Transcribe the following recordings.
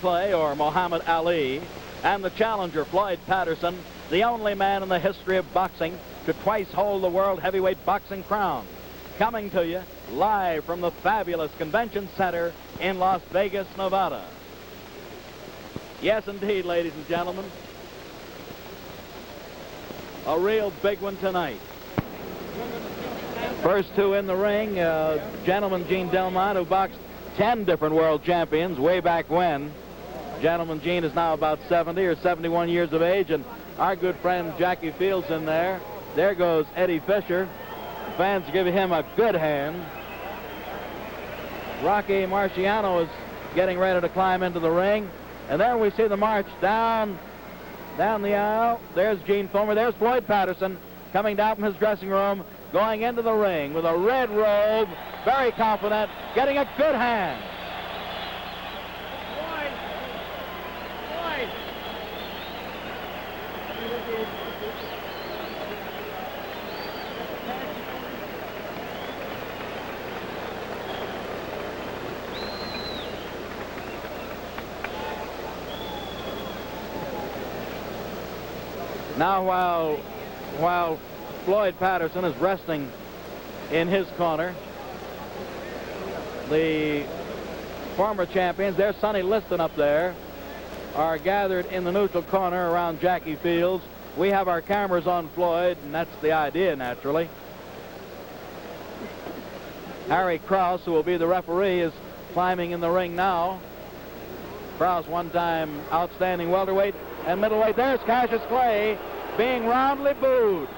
Clay, or Muhammad Ali, and the challenger, Floyd Patterson, the only man in the history of boxing to twice hold the world heavyweight boxing crown. Coming to you live from the fabulous Convention Center in Las Vegas, Nevada. Yes, indeed, ladies and gentlemen. A real big one tonight. First two in the ring, gentleman Gene Delmont, who boxed 10 different world champions way back when. Gentleman Gene is now about 70 or 71 years of age, and our good friend Jackie Fields in there. There goes Eddie Fisher. Fans give him a good hand. Rocky Marciano is getting ready to climb into the ring. And then we see the march down the aisle. There's Gene Fulmer. There's Floyd Patterson coming down from his dressing room, going into the ring with a red robe, very confident, getting a good hand. Now, while Floyd Patterson is resting in his corner, the former champions, there's Sonny Liston up there, are gathered in the neutral corner around Jackie Fields. We have our cameras on Floyd, and that's the idea, naturally. Harry Krause, who will be the referee, is climbing in the ring now. Krause, one-time outstanding welterweight and middleweight. There's Cassius Clay being roundly booed.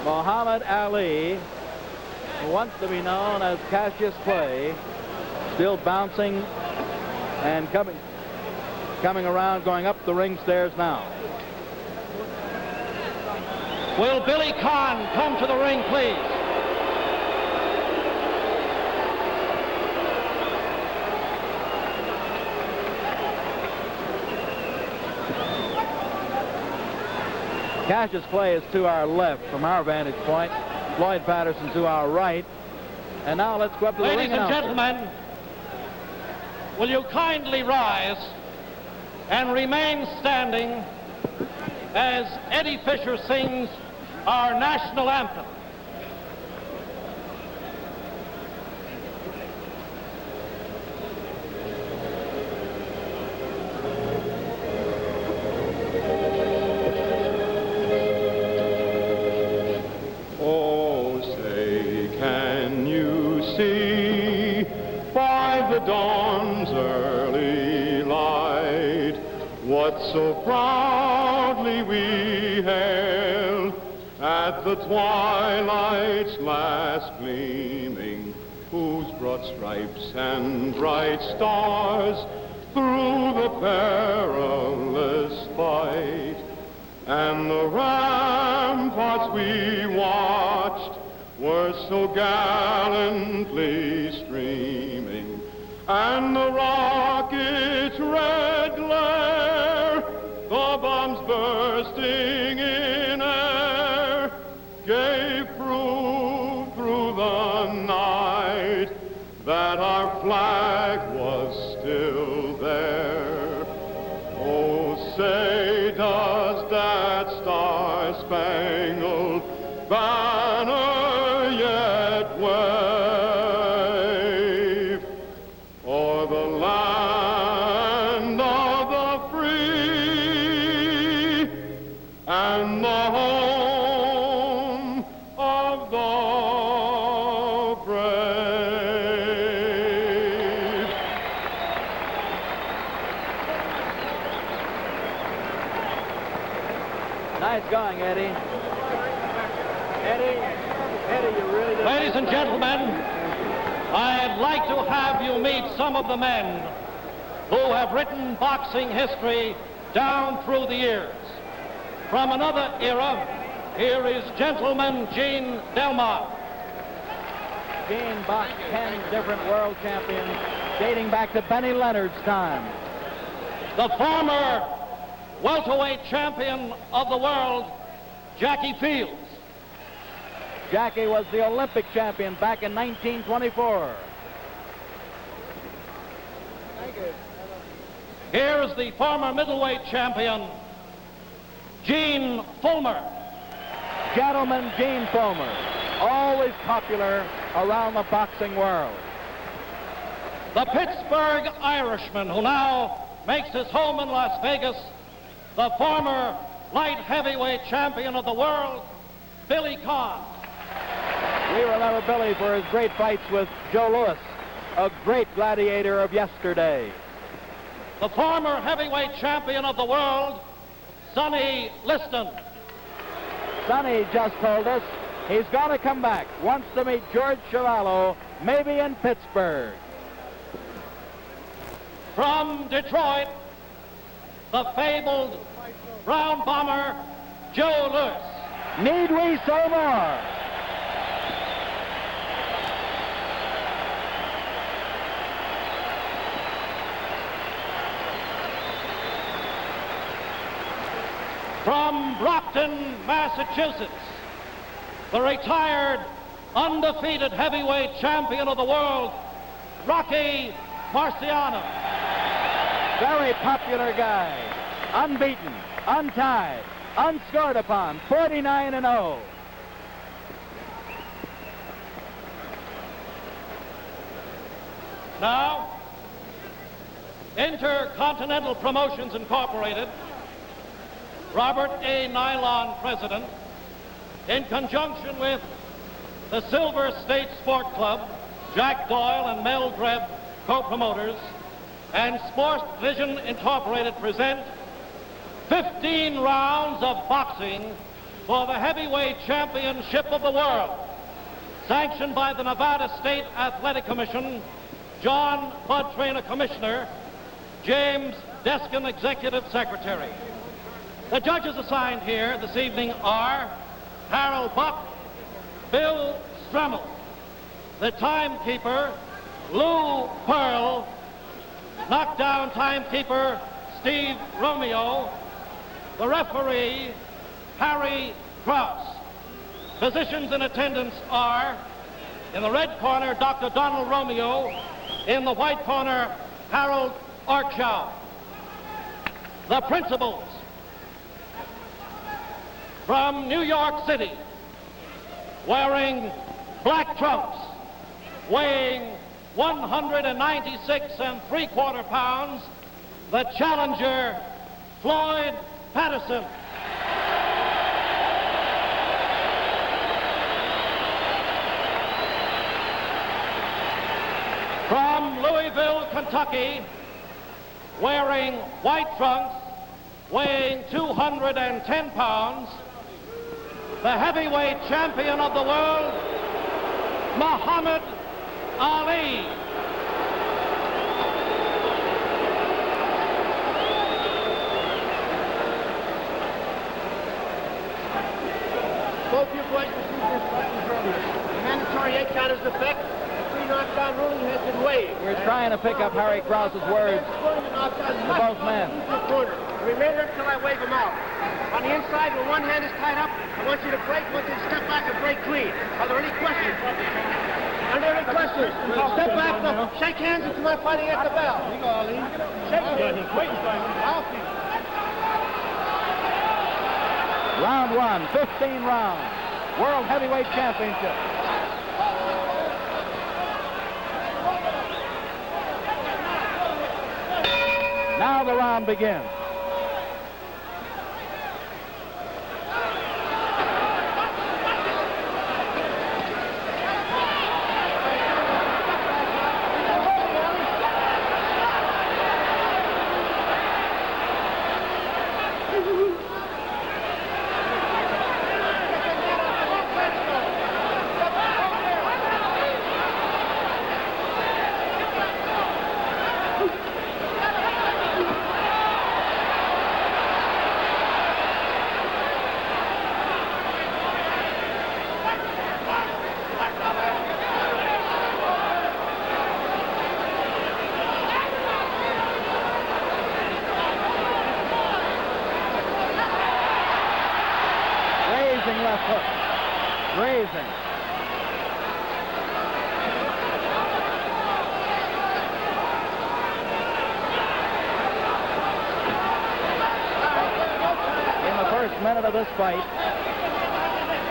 Muhammad Ali, who wants to be known as Cassius Clay, still bouncing and coming around, going up the ring stairs now. Will Billy Kahn come to the ring, please? Cassius Clay is to our left from our vantage point. Floyd Patterson to our right. And now let's go up to the ring. Ladies and gentlemen, will you kindly rise and remain standing as Eddie Fisher sings our national anthem. Oh, say, can you see by the dawn's early light what so proudly we hailed at the twilight's last gleaming, whose broad stripes and bright stars through the perilous fight, and the ramparts we watched were so gallantly streaming, and the rocket's red glare, the bombs bursting in air, gave proof through the night that our flag was still there. Oh, say, does that star-spangled banner yet wave o'er the land of the free and the home of the brave? Nice going, Eddie. Eddie, you really did. Ladies and gentlemen, I'd like to have you meet some of the men who have written boxing history down through the years. From another era, here is Gentleman Gene Delmont. Gene boxed 10 different world champions dating back to Benny Leonard's time. the former welterweight champion of the world, Jackie Fields. Jackie was the Olympic champion back in 1924. Here's the former middleweight champion, Gene Fulmer. Gentleman Gene Fulmer, always popular around the boxing world. The Pittsburgh Irishman, who now makes his home in Las Vegas, the former light heavyweight champion of the world, Billy Conn. We remember Billy for his great fights with Joe Louis, a great gladiator of yesterday. The former heavyweight champion of the world, Sonny Liston. Sonny just told us he's going to come back, wants to meet George Chiavallo, maybe in Pittsburgh. From Detroit, the fabled brown bomber, Joe Louis. Need we say more? From Brockton, Massachusetts, the retired, undefeated heavyweight champion of the world, Rocky Marciano. Very popular guy, unbeaten, untied, unscored upon, 49-0. Now, Intercontinental Promotions Incorporated, Robert A. Nylon president, in conjunction with the Silver State Sport Club, Jack Doyle and Mel Drebb, co-promoters, and Sports Vision Incorporated present 15 rounds of boxing for the heavyweight championship of the world, sanctioned by the Nevada State Athletic Commission, John Bud Traynor, Commissioner, James Deskin, Executive Secretary. The judges assigned here this evening are Harold Buck, Bill Stremmel, the timekeeper, Lou Pearl, knockdown timekeeper, Steve Romeo, the referee, Harry Krause. Physicians in attendance are, in the red corner, Dr. Donald Romeo, in the white corner, Harold Arkshaw. The principals, from New York City, wearing black trunks, weighing 196 3/4 pounds, the challenger, Floyd Patterson. From Louisville, Kentucky, wearing white trunks, weighing 210 pounds, the heavyweight champion of the world, Muhammad Ali. Both your boys received this questions earlier. The mandatory 8 count is effect. The 3 knockdown ruling has been waived. We're trying to pick up Harry Krause's words for both men. The remainder until I wave them out. On the inside, where one hand is tied up, I want you to break, I want you to step back and break clean. Are there any questions? Are there any questions? Step back, shake hands until I'm fighting at the bell. You go, Ali. Shake hands. Wait, I'll see. Round 1, 15 rounds, World Heavyweight Championship. Now the round begins. Grazing. In the first minute of this fight,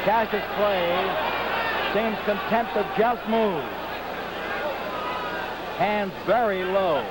Cassius Clay seems content to just move. Hands very low.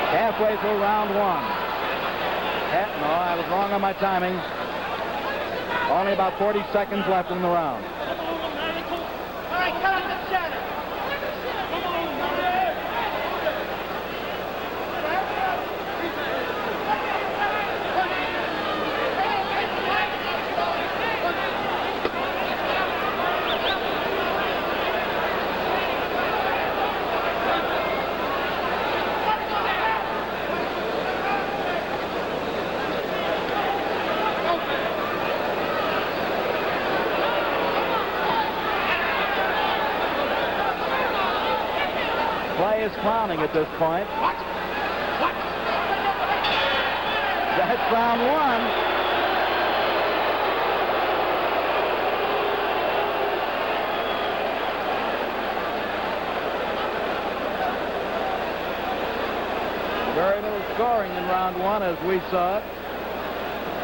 Halfway through round one. No, I was wrong on my timing. Only about 40 seconds left in the round. All right, cut up the center. Clay is clowning at this point. That's round one. Very little scoring in round one as we saw it.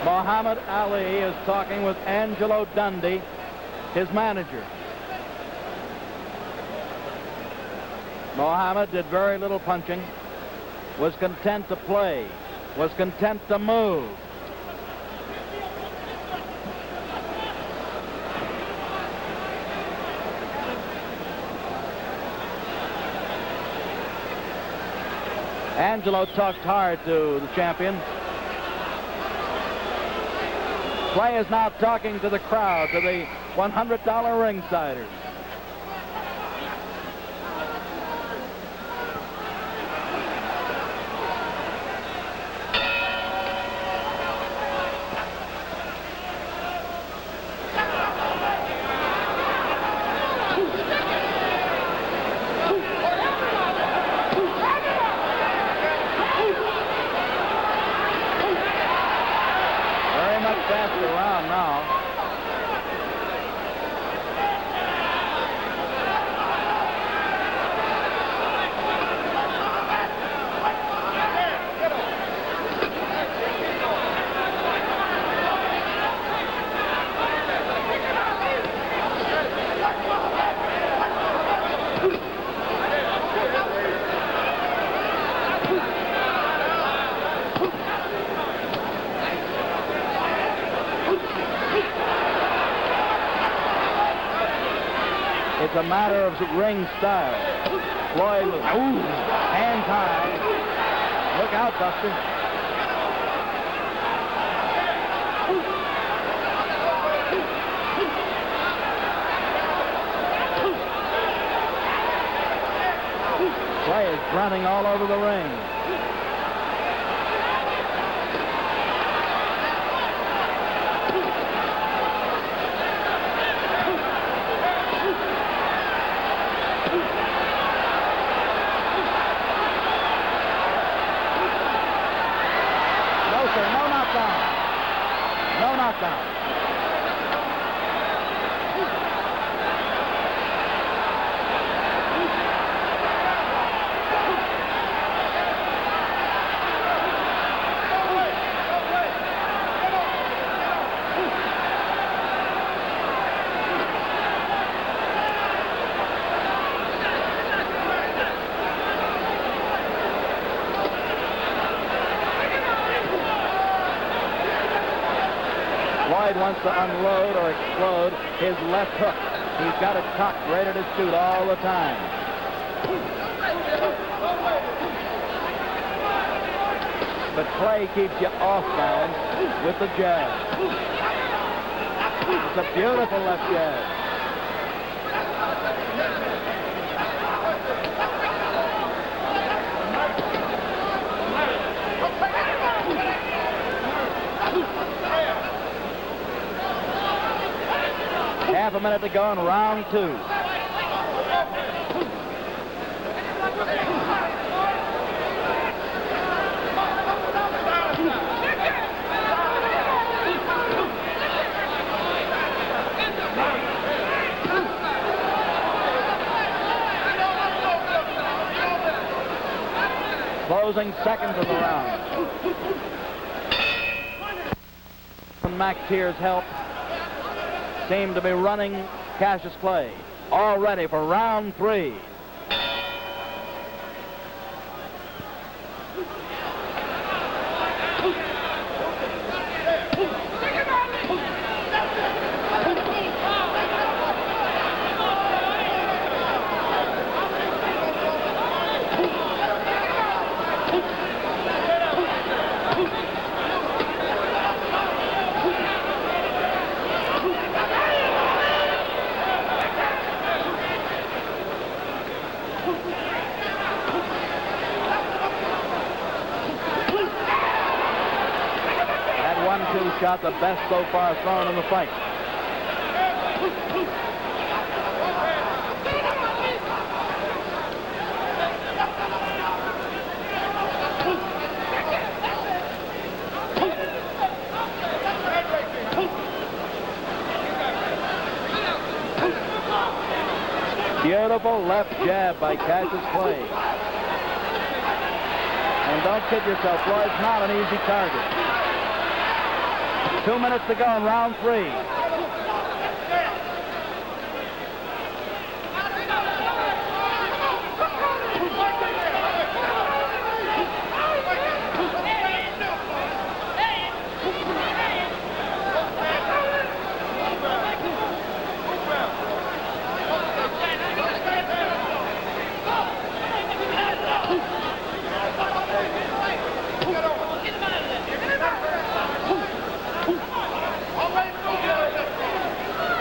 Muhammad Ali is talking with Angelo Dundee, his manager. Muhammad did very little punching, was content to play, was content to move. Angelo talked hard to the champion. Clay is now talking to the crowd, to the $100 ringsiders. Faster round now. It's a matter of ring style. Floyd was, hands high. Look out, Buster. Clay is grunting all over the ring. No knockdown. No knockdown. wants to unload or explode his left hook. He's got it cocked, ready to shoot all the time. But Clay keeps you off balance with the jab. It's a beautiful left jab. Half a minute to go in round 2. Closing seconds of the round. McTeer's help seemed to be running Cassius Clay. All ready for round 3. Shot the best so far thrown in the fight. Beautiful left jab by Cassius Clay. And don't kid yourself, Floyd's not an easy target. 2 minutes to go in round 3.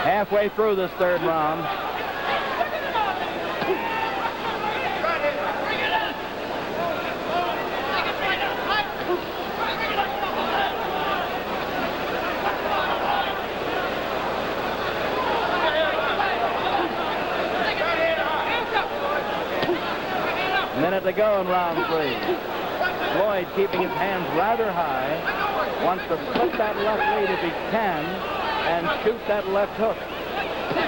Halfway through this third round. Minute to go in round 3. Floyd keeping his hands rather high. Wants to slip that left lead if he can and shoot that left hook. The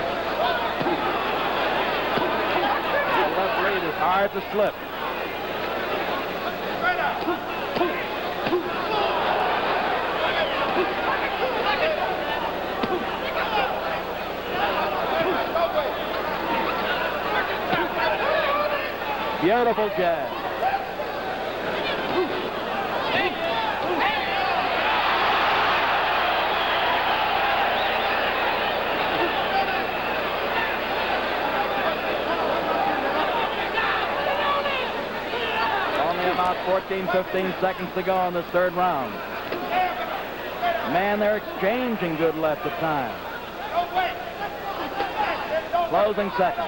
left lead is hard to slip. Beautiful jab. About 14, 15 seconds to go in this third round. Man, they're exchanging good left at times. Closing seconds.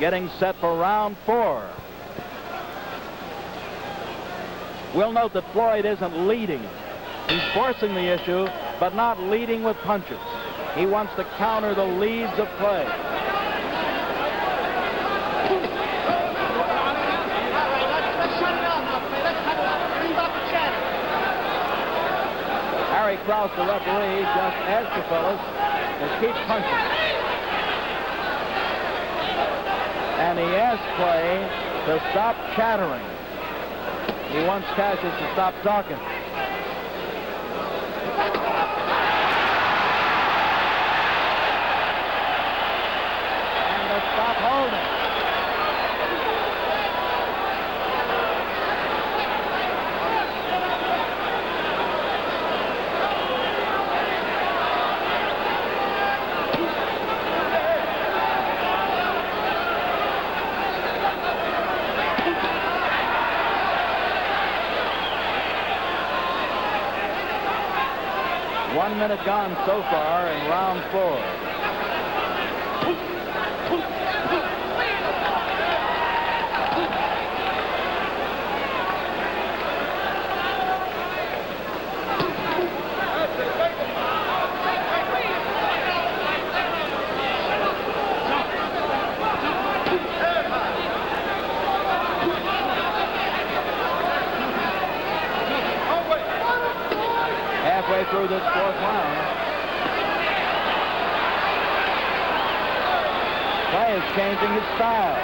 Getting set for round 4. We'll note that Floyd isn't leading. He's forcing the issue, but not leading with punches. He wants to counter the leads of Clay. Harry Krause, the referee, just asked the fellas to keep punching. And he asked Clay to stop chattering. He wants Cassius to stop talking. Stop holding. 1 minute gone so far in round 4. Halfway through this 4th round. Clay is changing his style.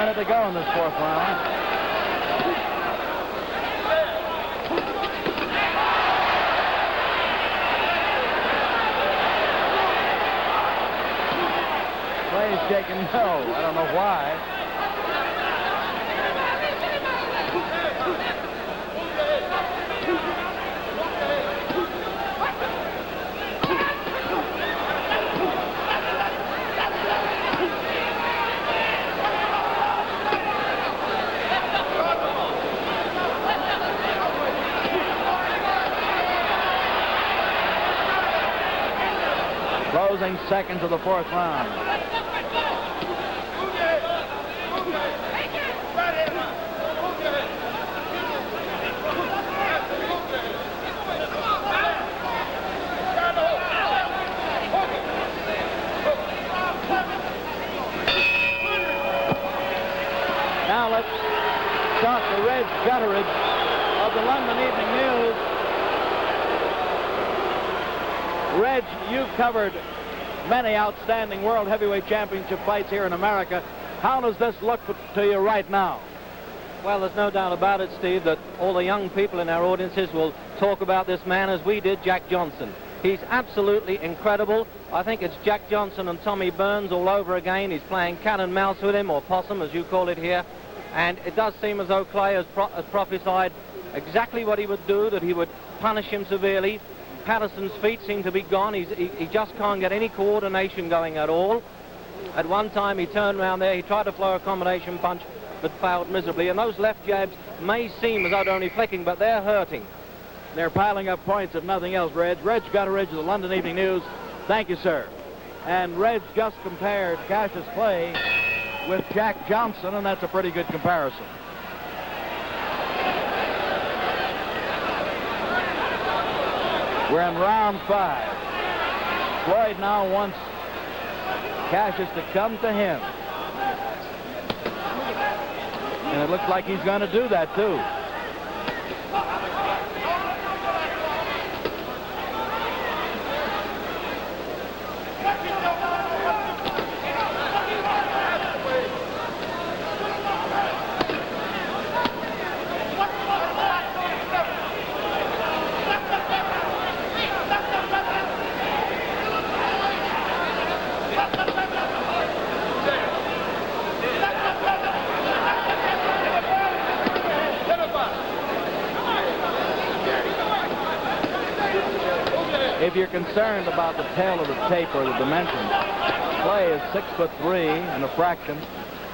To go in this 4th round. Clay's shaking no. I don't know why. Closing seconds of the 4th round. Now let's talk the Reg Gutteridge of the London Evening News. Reg, you've covered many outstanding World Heavyweight Championship fights here in America. How does this look to you right now? Well, there's no doubt about it, Steve, that all the young people in our audiences will talk about this man as we did Jack Johnson. He's absolutely incredible. I think it's Jack Johnson and Tommy Burns all over again. He's playing cat and mouse with him, or possum, as you call it here. And it does seem as though Clay has prophesied exactly what he would do, that he would punish him severely. Patterson's feet seem to be gone. He just can't get any coordination going at all. At one time, he turned around there. He tried to throw a combination punch, but failed miserably. And those left jabs may seem as though they're only flicking, but they're hurting. They're piling up points, if nothing else, Reg. Reg Gutteridge of the London Evening News. Thank you, sir. And Reg just compared Cassius Clay with Jack Johnson, and that's a pretty good comparison. We're in round 5. Floyd now wants Cassius to come to him. And it looks like he's going to do that, too. If you're concerned about the tail of the tape or the dimensions, Clay is 6'3" and a fraction,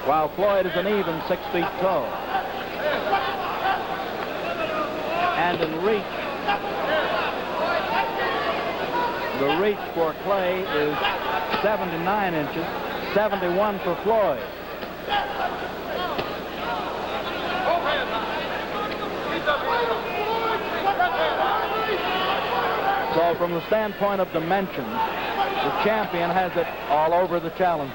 while Floyd is an even 6 feet tall. And in reach, the reach for Clay is 79 inches, 71 for Floyd. So from the standpoint of dimensions, the champion has it all over the challenger.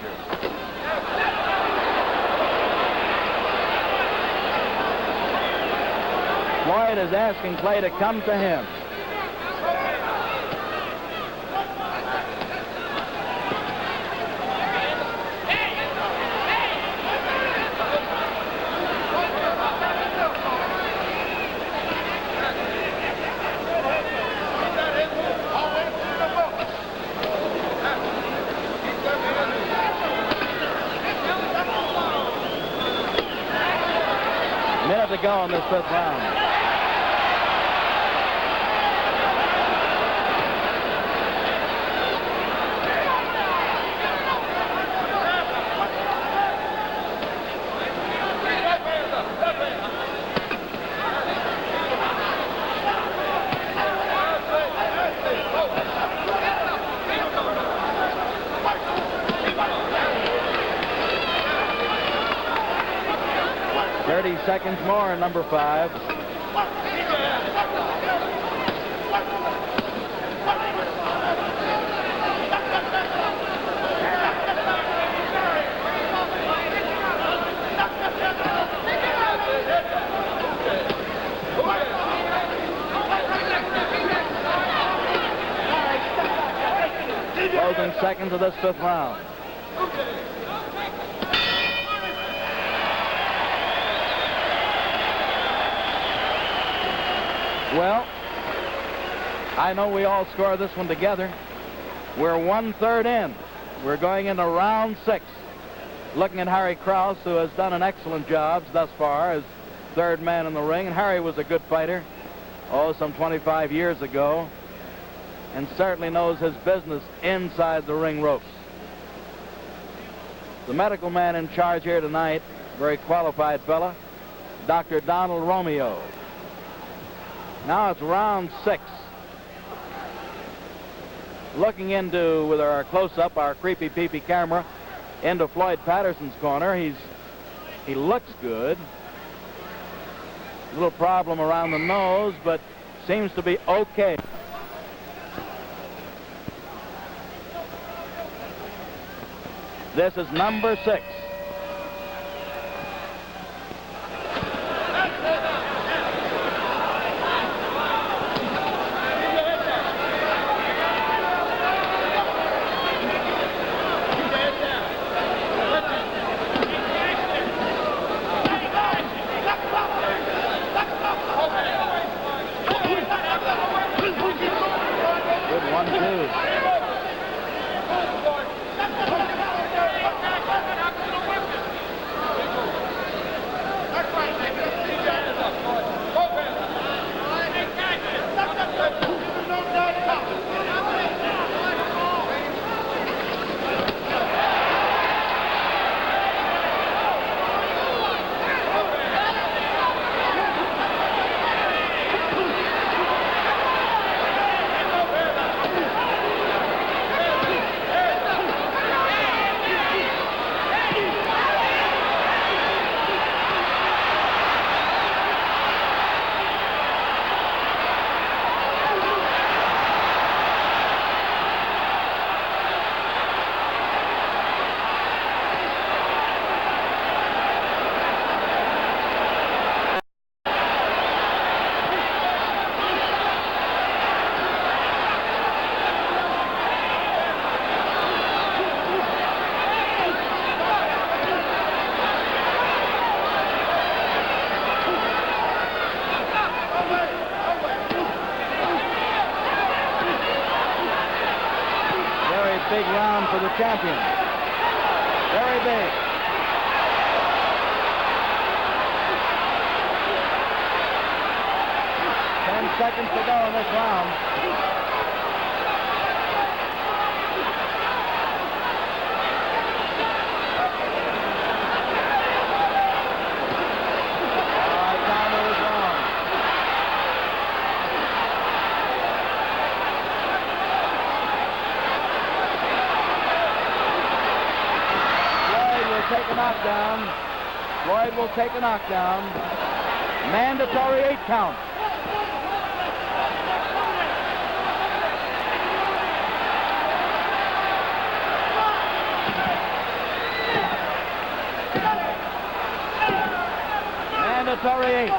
Floyd is asking Clay to come to him. to go in this 5th round. Seconds more in number 5. Closing seconds of this 5th round. Well, I know we all score this one together. We're 1/3 in. We're going into round 6. Looking at Harry Krause, who has done an excellent job thus far as 3rd man in the ring. And Harry was a good fighter, some 25 years ago, and certainly knows his business inside the ring ropes. The medical man in charge here tonight, very qualified fella, Dr. Donald Romeo. Now it's round 6. Looking into, with our close-up, our creepy peepy camera, into Floyd Patterson's corner. He looks good. A little problem around the nose, but seems to be okay. This is number 6. Big round for the champion. Very big. Seconds to go in this round. Timer is on. Floyd will take a knockdown. Floyd will take a knockdown. Mandatory 8 count. Mandatory 8.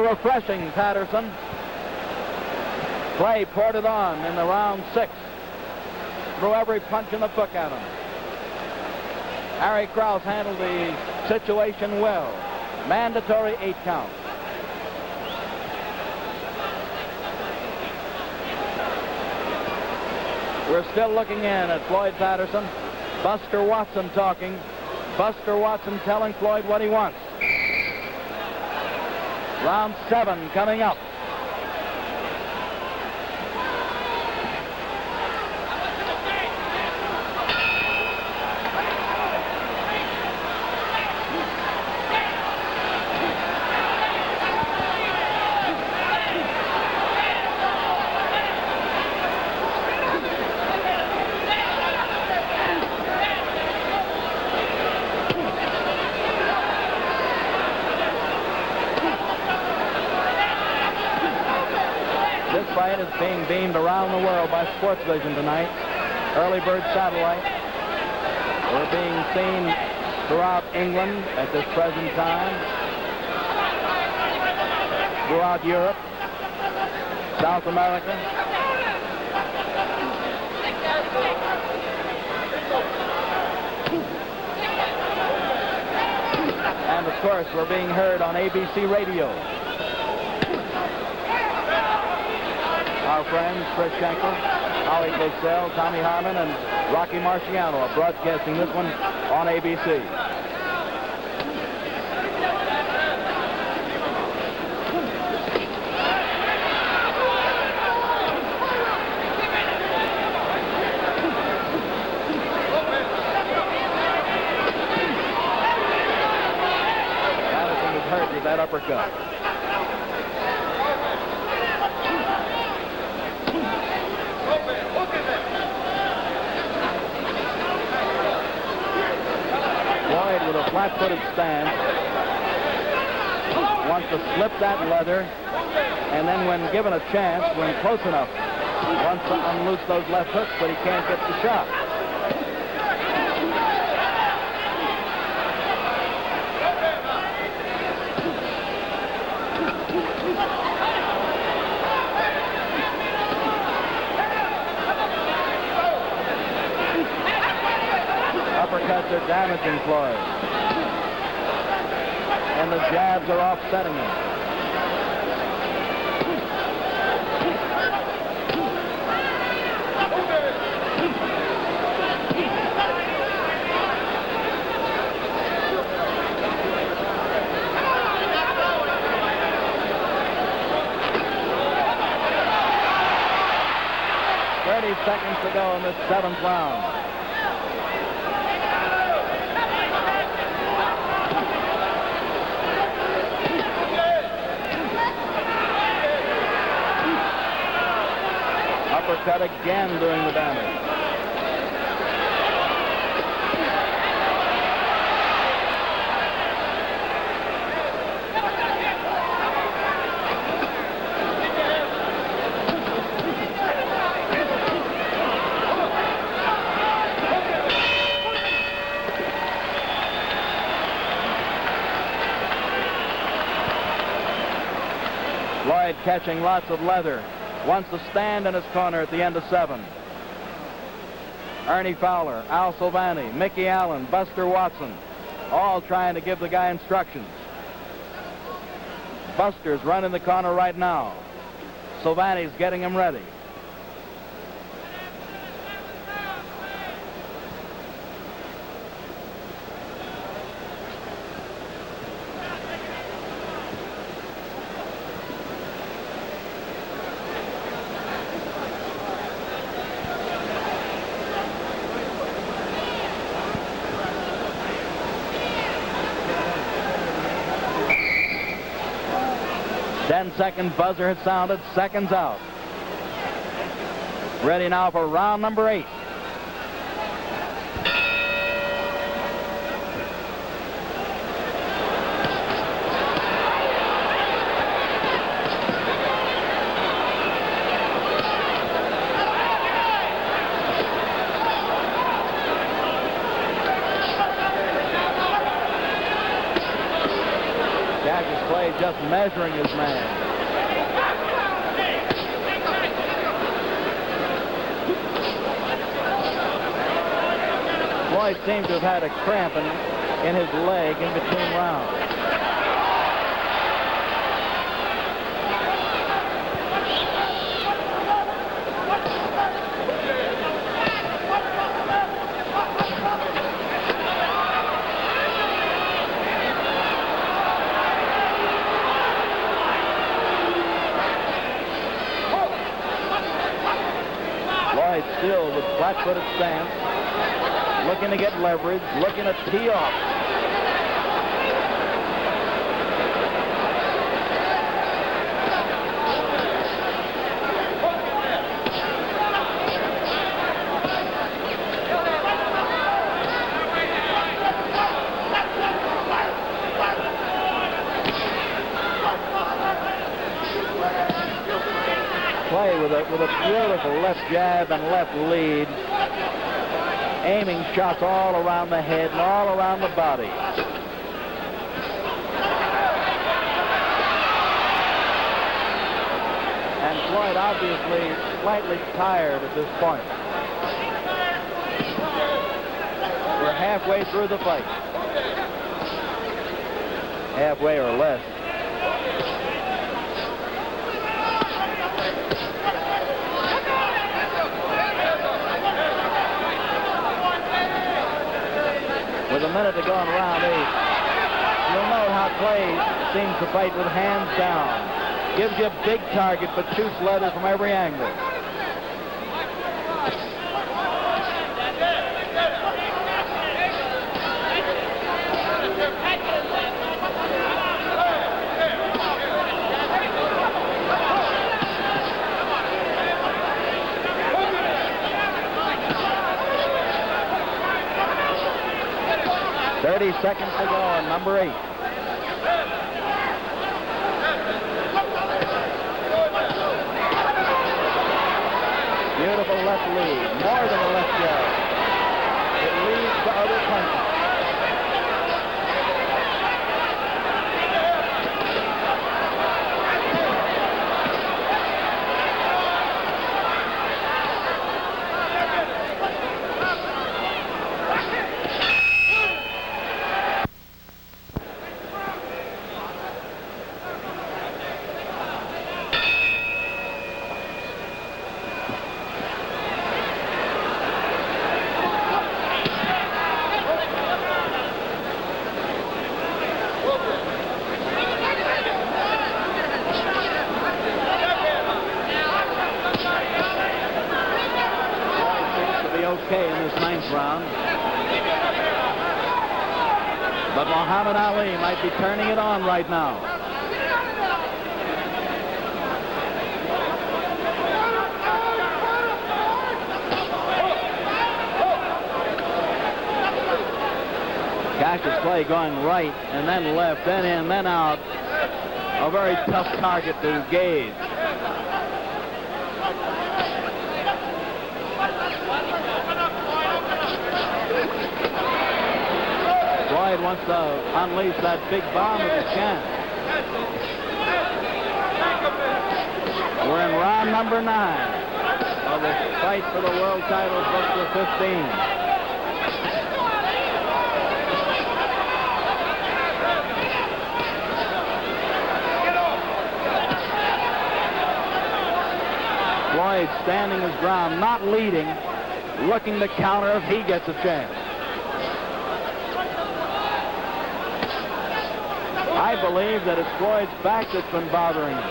refreshing Patterson. Clay poured it on in the round 6. Threw every punch in the book at him. Harry Krause handled the situation well. Mandatory 8 count. We're still looking in at Floyd Patterson. Buster Watson talking. Buster Watson telling Floyd what he wants. Round 7 coming up. Is being beamed around the world by Sports Vision tonight. Early bird satellite. We're being seen throughout England at this present time, throughout Europe, South America. And of course, we're being heard on ABC Radio. Our friends Chris Schenkel, Howie Cosell, Tommy Harmon, and Rocky Marciano are broadcasting this one on ABC. Patterson was hurt with that uppercut. With a flat-footed stance, wants to slip that leather, and then when given a chance, when close enough, wants to unloose those left hooks, but he can't get the shot. Uppercuts are damaging Floyd. And the jabs are offsetting him. Seconds to go in this 7th round. Uppercut again doing the damage. Floyd catching lots of leather. Wants to stand in his corner at the end of 7. Ernie Fowler, Al Silvani, Mickey Allen, Buster Watson, all trying to give the guy instructions. Buster's running the corner right now. Silvani's getting him ready. Second buzzer had sounded, seconds out. Ready now for round number 8. just measuring his man. Floyd seems to have had a cramp in his leg in between rounds. Floyd still with flat-footed stance, looking to get leverage, looking to tee off. Play with a beautiful left jab and left lead, aiming shots all around the head and all around the body. And Floyd obviously slightly tired at this point. We're halfway through the fight. Halfway or less. With a minute to go in round 8, you'll note how Clay seems to fight with hands down. Gives you a big target, but shoots leather from every angle. Seconds to go on number 8. Beautiful left lead, more than a left jab. It leads to other punches. Okay in this 9th round. But Muhammad Ali might be turning it on right now. Cassius Clay going right and then left, then in, then out. A very tough target to gauge. Floyd wants to unleash that big bomb if he can. We're in round number 9 of the fight for the world title booked for 15. Floyd standing his ground, not leading, looking to counter if he gets a chance. I believe that it's Floyd's back that's been bothering him.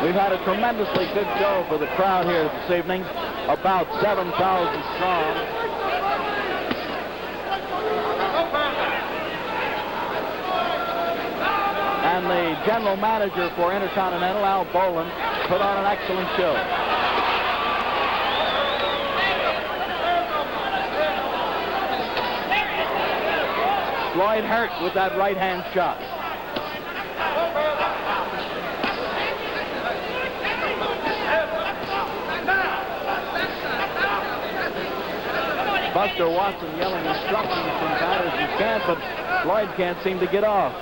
We've had a tremendously good show for the crowd here this evening, about 7,000 strong. And the general manager for Intercontinental, Al Boland, put on an excellent show. Floyd hurt with that right-hand shot. Buster Watson yelling instructions from Patterson can't, but Floyd can't seem to get off.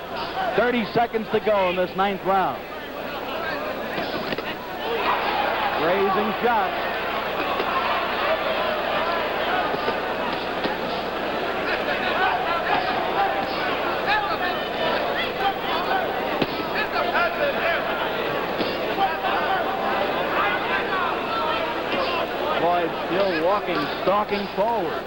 30 seconds to go in this 9th round. Raising shot. Floyd still walking, stalking forward.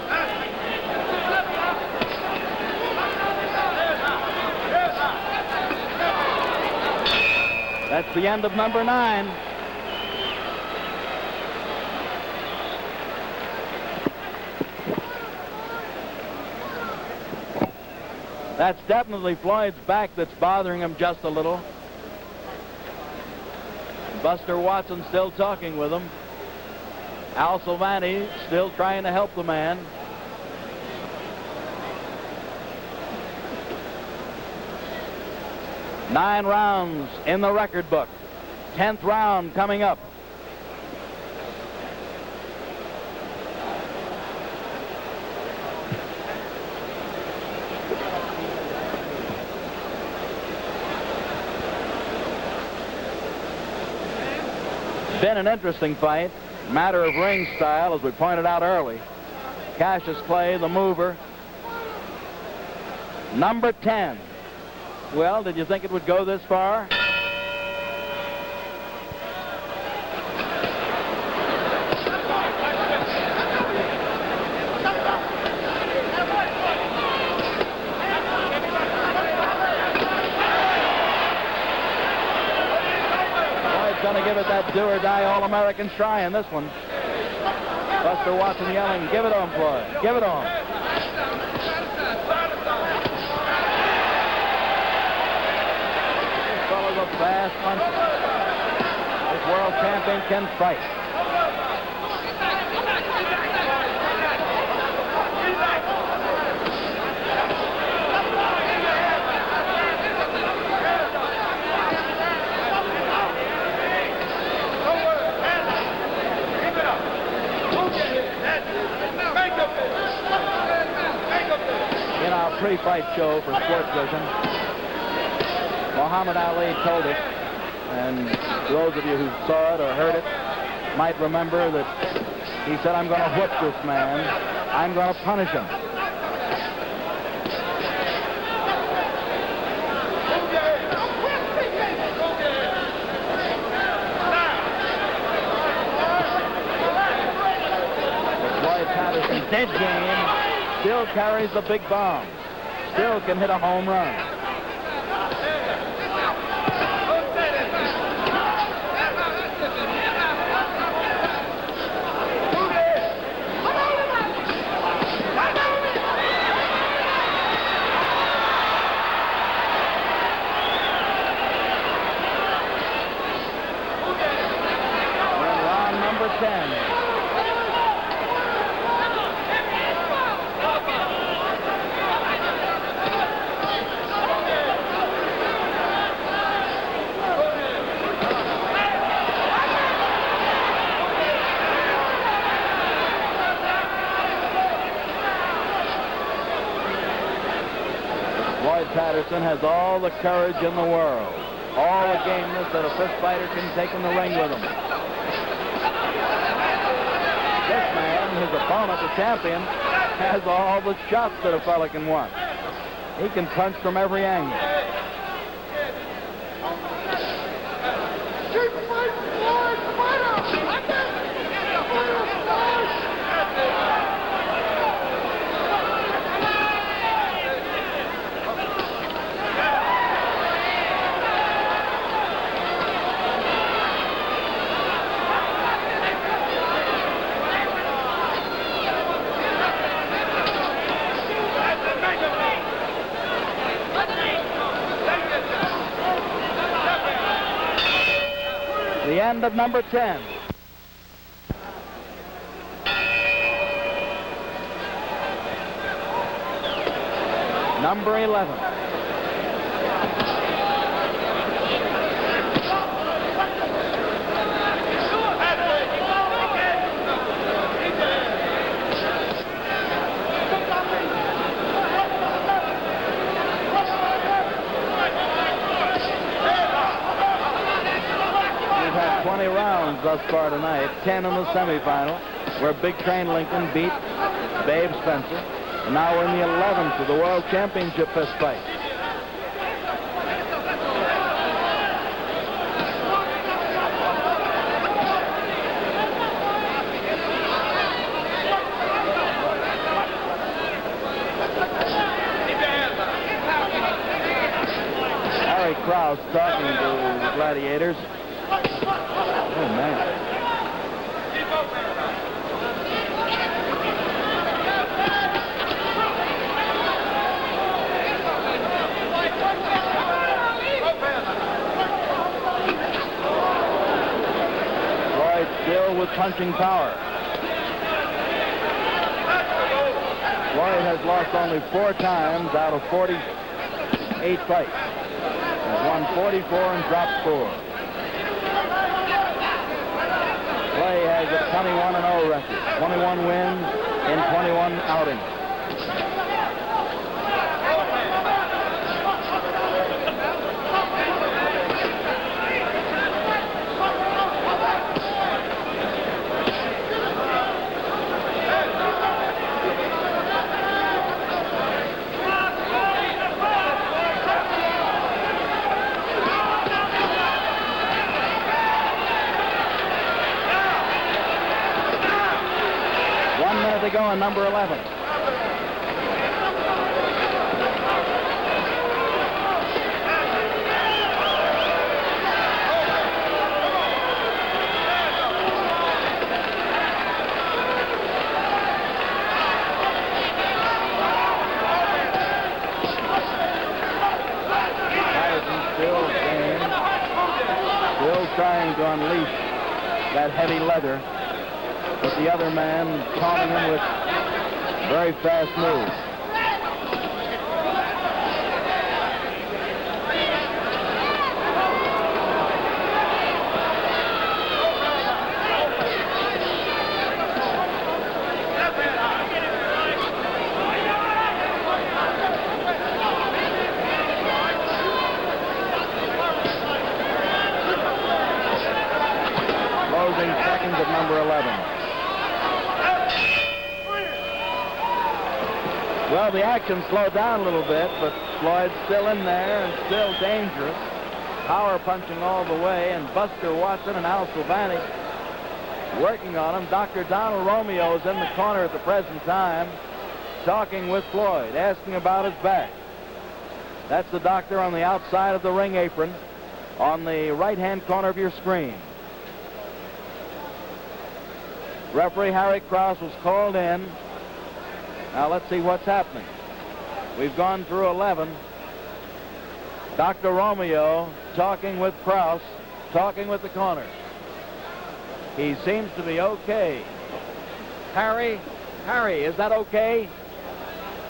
That's the end of number 9. That's definitely Floyd's back that's bothering him just a little. Buster Watson still talking with him. Al Silvani still trying to help the man. Nine rounds in the record book. 10th round coming up. Been an interesting fight. Matter of ring style, as we pointed out early. Cassius Clay, the mover. Number 10. Well, did you think it would go this far? Going to give it that do-or-die All-American try in this one. Buster Watson yelling, give it on, Floyd. Give it on. This fellow's a fast puncher. This world champion can fight. In our pre-fight show for Sports Vision, Muhammad Ali told us, and those of you who saw it or heard it might remember that he said, I'm going to whip this man. I'm going to punish him. Floyd Patterson's dead game. Still carries the big bomb. Still can hit a home run. In round number 10. Patterson has all the courage in the world, all the gameness that a fist fighter can take in the ring with him. This man, his opponent, the champion, has all the shots that a fella can want. He can punch from every angle. The end of number 10. number 11. We've had 20 rounds thus far tonight, 10 in the semifinal, where Big Train Lincoln beat Babe Spencer. And now we're in the 11th of the World Championship fist fight. Harry Krause talking to the gladiators. Oh, man. Still with punching power. Floyd has lost only 4 times out of 48 fights. He's won 44 and dropped 4. Floyd has a 21-0 record, 21 wins in 21 outings. To go on number 11. Still trying to unleash that heavy leather. But the other man taunting him with very fast moves. Closing seconds at number 11. Well, the action slowed down a little bit, but Floyd's still in there and still dangerous. Power punching all the way, and Buster Watson and Al Silvani working on him. Dr. Donald Romeo is in the corner at the present time, talking with Floyd, asking about his back. That's the doctor on the outside of the ring apron on the right-hand corner of your screen. Referee Harry Krause was called in. Now let's see what's happening. We've gone through 11. Dr. Romeo talking with Krause, talking with the corner. He seems to be okay. Harry, is that okay?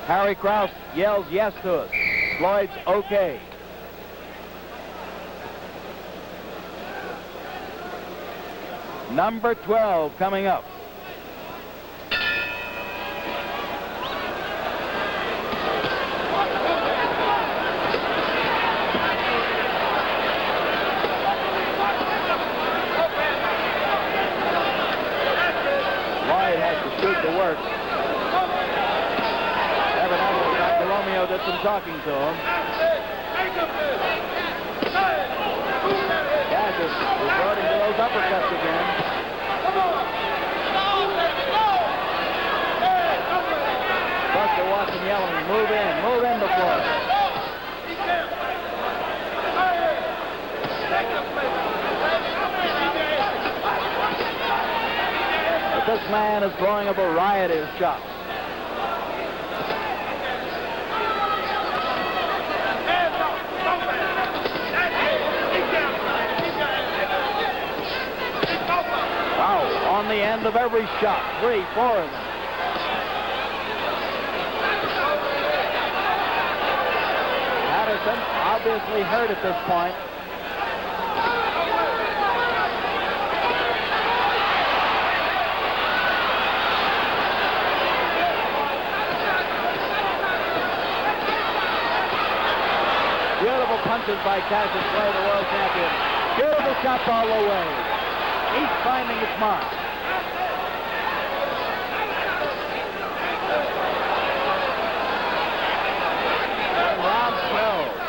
Harry Krause yells yes to us. Floyd's okay. Number 12 coming up. Work. Evidently, Dr. Romeo did some talking to him. Gaddis resorting to those uppercuts again. Buster Watson yelling, move in the floor. But this man is throwing a variety of shots. Wow, on the end of every shot, 3, 4 of them. Patterson, obviously hurt at this point. Beautiful punches by Cassius Clay, the world champion. Beautiful shots all the way. Each finding its mark. And round 12.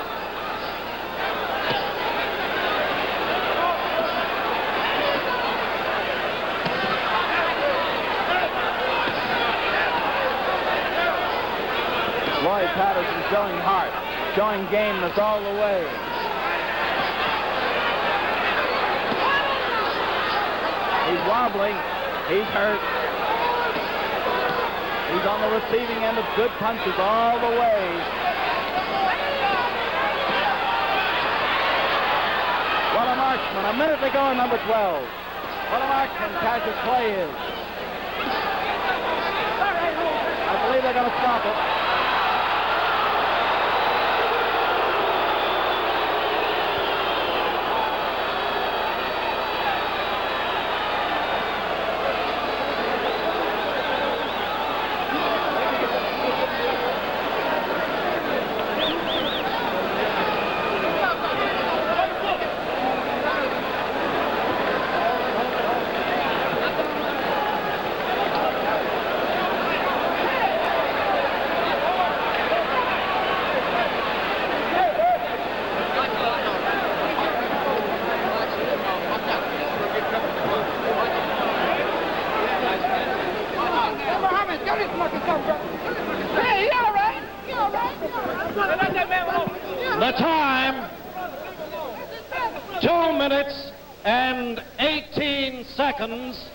Floyd Patterson showing heart, showing gameness all the way. He's wobbling. He's hurt. He's on the receiving end of good punches all the way. What a marksman. A minute to go in number 12. What a marksman Cassius Clay is. I believe they're going to stop it. The time, 2 minutes and 18 seconds.